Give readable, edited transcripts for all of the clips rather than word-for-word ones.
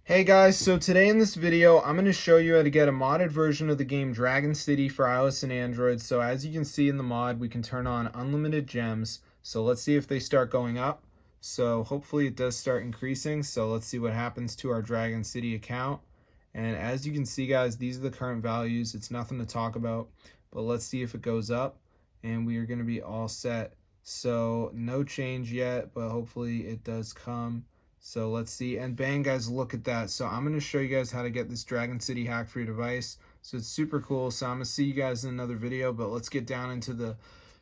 Hey guys, so today in this video, I'm going to show you how to get a modded version of the game Dragon City for iOS and Android. So as you can see in the mod, we can turn on unlimited gems. So let's see if they start going up. So hopefully it does start increasing. So let's see what happens to our Dragon City account. And as you can see guys, these are the current values. It's nothing to talk about, but let's see if it goes up and we are going to be all set. So no change yet, but hopefully it does come. So let's see, and bang guys, look at that. So I'm going to show you guys how to get this Dragon City hack for your device. So it's super cool. So I'm going to see you guys in another video, but let's get down into the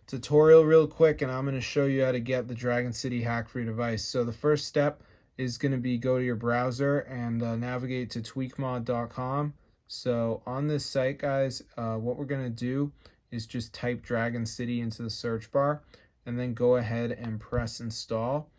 tutorial real quick, and I'm going to show you how to get the Dragon City hack for your device. So the first step is going to be go to your browser and navigate to tweakmod.com. So on this site guys, what we're going to do is just type Dragon City into the search bar and then go ahead and press install.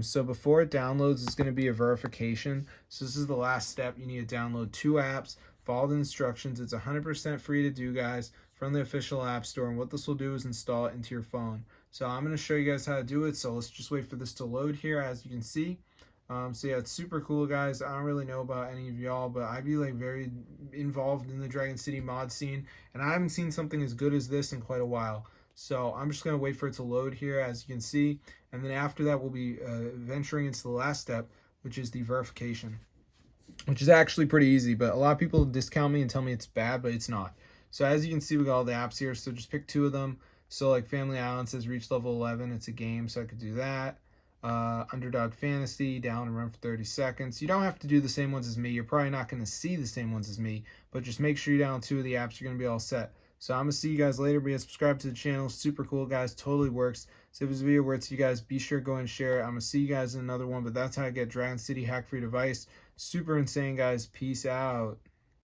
So before it downloads, it's going to be a verification. So this is the last step. You need to download 2 apps, follow the instructions. It's 100% free to do, guys, from the official app store. And what this will do is install it into your phone. So I'm going to show you guys how to do it. So let's just wait for this to load here, as you can see. So yeah, it's super cool, guys. I don't really know about any of y'all, but I'd be like very involved in the Dragon City mod scene, and I haven't seen something as good as this in quite a while. So I'm just going to wait for it to load here, as you can see. And then after that, we'll be venturing into the last step, which is the verification, which is actually pretty easy. But a lot of people discount me and tell me it's bad, but it's not. So as you can see, we got all the apps here. So just pick 2 of them. So like Family Island says reach level 11. It's a game, so I could do that. Underdog Fantasy, down and run for 30 seconds. You don't have to do the same ones as me. You're probably not going to see the same ones as me, but just make sure you download 2 of the apps. You're going to be all set. So I'm going to see you guys later. Be subscribe to the channel. Super cool, guys. Totally works. So if this video works for you guys, be sure to go and share it. I'm going to see you guys in another one, but that's how I get Dragon City hack for your device. Super insane, guys. Peace out.